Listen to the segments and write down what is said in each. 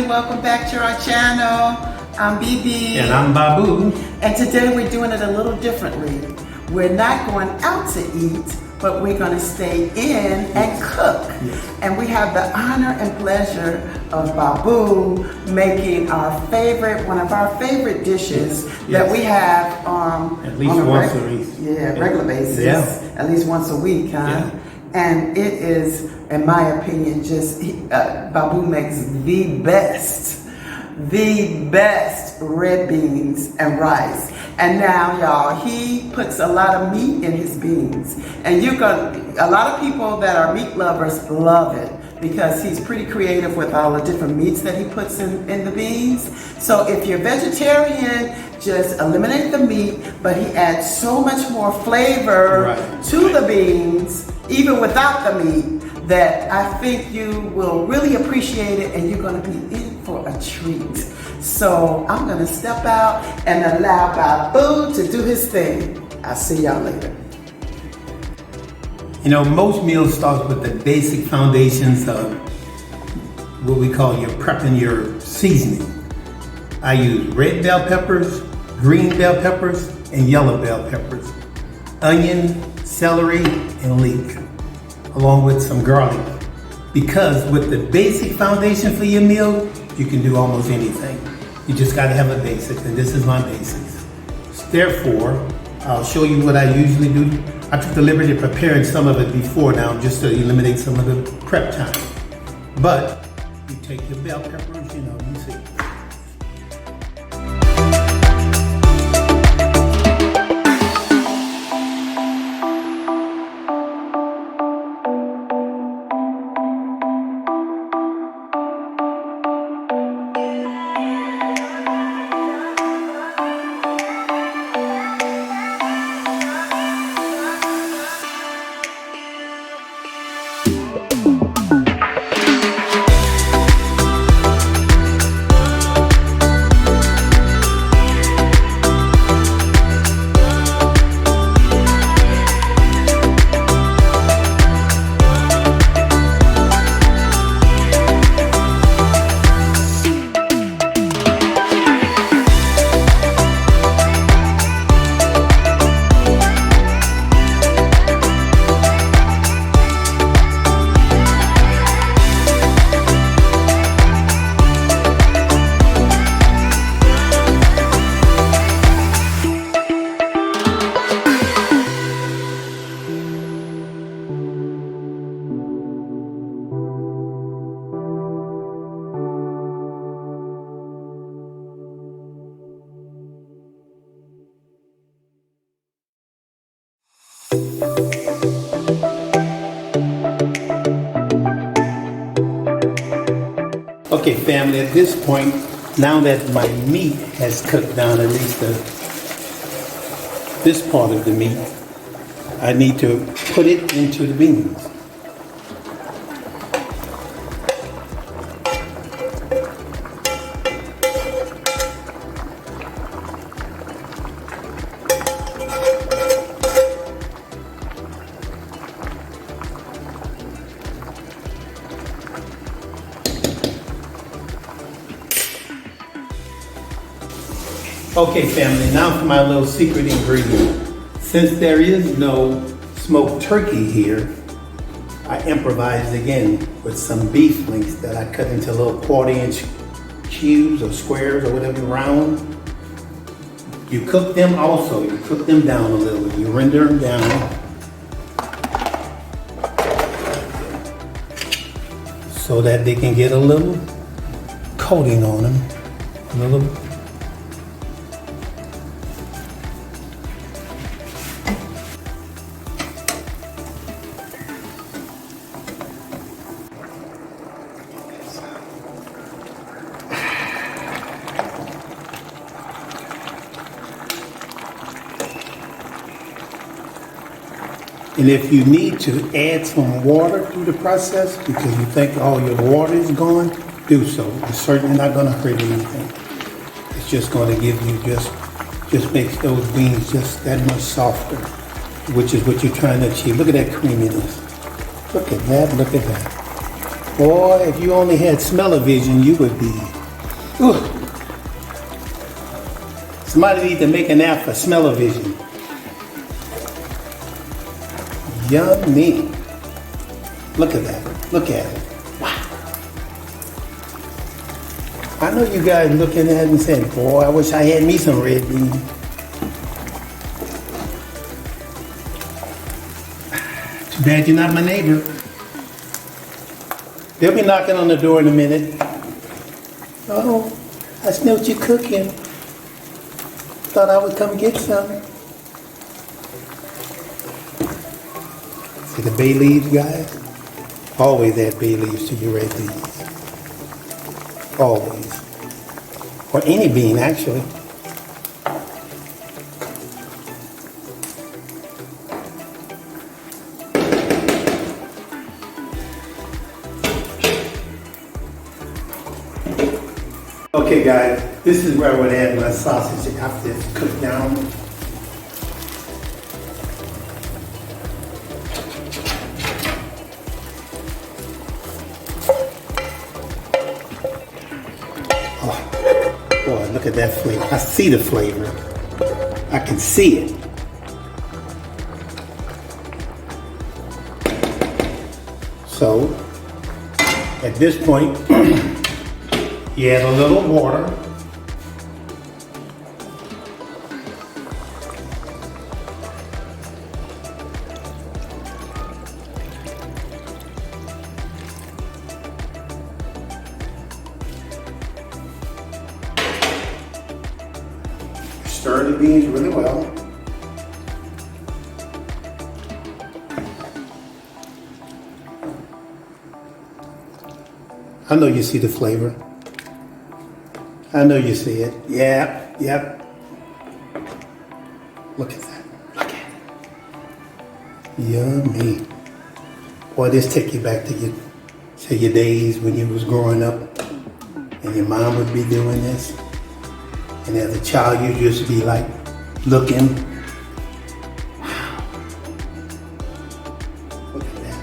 Welcome back to our channel. I'm BB. And I'm Babu. And today we're doing it a little differently. We're not going out to eat, but we're going to stay in and cook. Yes. And we have the honor and pleasure of Babu making one of our favorite dishes that we have at least once a week. Regular basis. Yeah. At least once a week, huh? Yeah. And it is, in my opinion, Babu makes the best red beans and rice. And now, y'all, he puts a lot of meat in his beans. And a lot of people that are meat lovers love it because he's pretty creative with all the different meats that he puts in the beans. So if you're vegetarian, just eliminate the meat, but he adds so much more flavor to the beans, even without the meat, that I think you will really appreciate it and you're going to be in for a treat. So I'm going to step out and allow Babu to do his thing. I'll see y'all later. You know, most meals start with the basic foundations of what we call your prepping your seasoning. I use red bell peppers, green bell peppers, and yellow bell peppers, onion, celery, and leek, along with some garlic. Because with the basic foundation for your meal, you can do almost anything. You just gotta have a basics, and this is my basics. Therefore, I'll show you what I usually do. I took the liberty of preparing some of it before now, just to eliminate some of the prep time. But you take your bell peppers, you see. Okay, family, at this point, now that my meat has cooked down, at least this part of the meat, I need to put it into the beans. Okay, family, now for my little secret ingredient. Since there is no smoked turkey here, I improvised again with some beef links that I cut into little 1/4-inch cubes or squares or whatever, round. You cook them also, you cook them down a little, you render them down. So that they can get a little coating on them, a little. And if you need to add some water through the process because you think all your water is gone, do so. It's certainly not going to hurt anything. It's just going to give you just makes those beans just that much softer, which is what you're trying to achieve. Look at that creaminess. Look at that, look at that. Boy, if you only had smell-o-vision, you would be, ooh. Somebody need to make an app for smell-o-vision. Yummy. Look at that. Look at it. Wow. I know you guys looking at it and saying, boy, I wish I had me some red beans. Too bad you're not my neighbor. They'll be knocking on the door in a minute. Oh, I smelled you cooking. Thought I would come get some. See the bay leaves, guys? Always add bay leaves to your red beans. Always. Or any bean, actually. Okay, guys, this is where I would add my sausage after it's cooked down. Boy, look at that flavor. I see the flavor. I can see it. So, at this point, you add a little water. Stir the beans really well. I know you see the flavor. I know you see it. Yeah, yep. Look at that. Look at it. Yummy. Boy, this take you back to your days when you was growing up and your mom would be doing this. And as a child, you just be like looking. Wow. Look at that.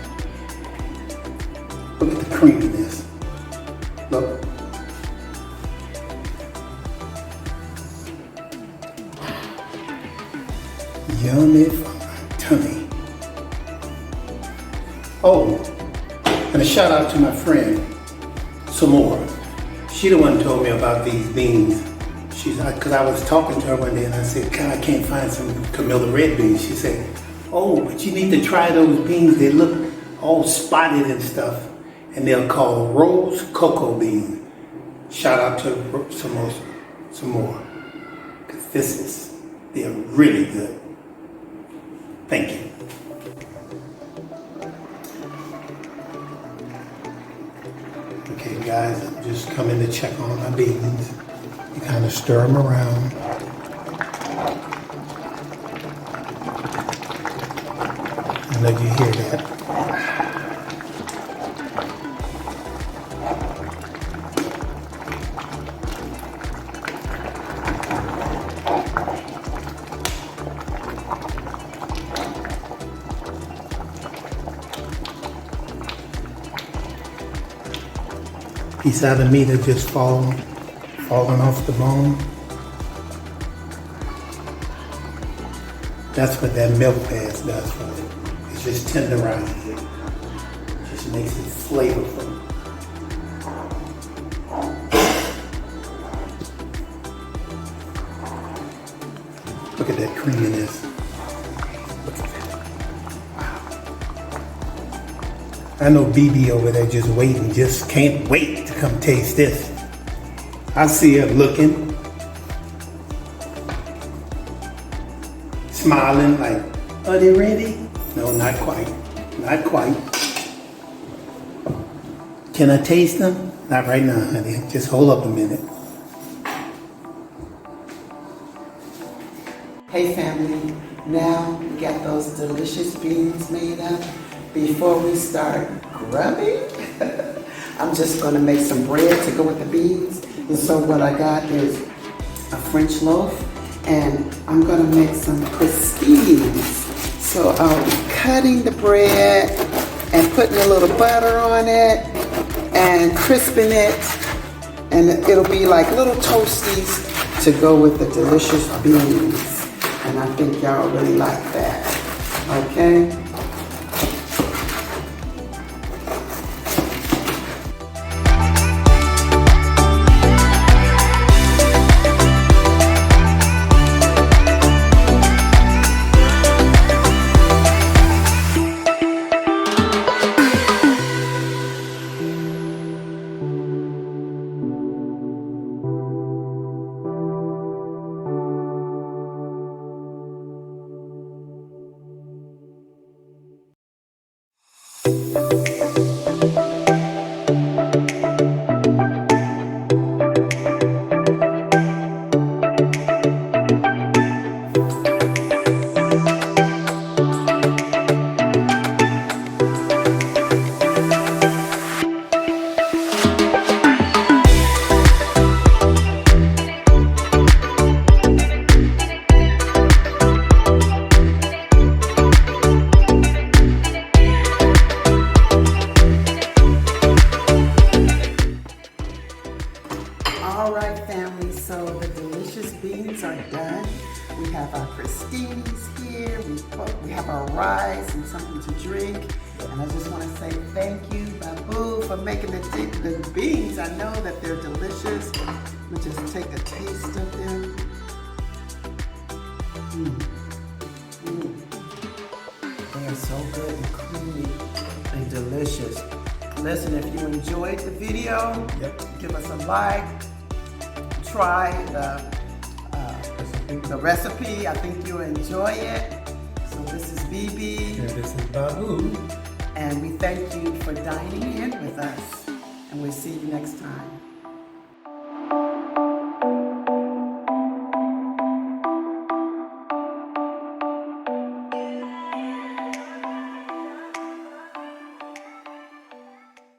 Look at the creaminess. Look. Yummy from my tummy. Oh, and a shout out to my friend, Samora. She the one who told me about these beans. She's because I was talking to her one day and I said, God, I can't find some Camilla red beans. She said, oh, but you need to try those beans. They look all spotted and stuff. And they're called rose cocoa beans. Shout out to Samora. Because they're really good. Thank you. Okay, we got guys, I'm just coming to check on my beans. You kind of stir them around. And let you hear that. Piece out of meat are just falling off the bone. That's what that milk pass does for it. It just tenderizes it. Just makes it flavorful. Look at that creaminess. Look at that. Wow. I know BB over there just waiting, just can't wait to come taste this. I see her looking, smiling like, are they ready? No, not quite. Not quite. Can I taste them? Not right now, honey. Just hold up a minute. Hey family, now we got those delicious beans made up. Before we start grubbing, I'm just gonna make some bread to go with the beans. And so what I got is a French loaf, and I'm gonna make some crostinis. So I'll be cutting the bread and putting a little butter on it and crisping it, and it'll be like little toasties to go with the delicious beans. And I think y'all really like that, okay? All right, family, so the delicious beans are done. We have our crostinis here, we have our rice and something to drink. And I just want to say thank you, Babu, for making the beans. I know that they're delicious. Let me just take a taste of them. They are so good and creamy and delicious. Listen, if you enjoyed the video, give us a like. Try the recipe. I think you'll enjoy it. So this is BB. And this is Babu. And we thank you for dining in with us. And we'll see you next time.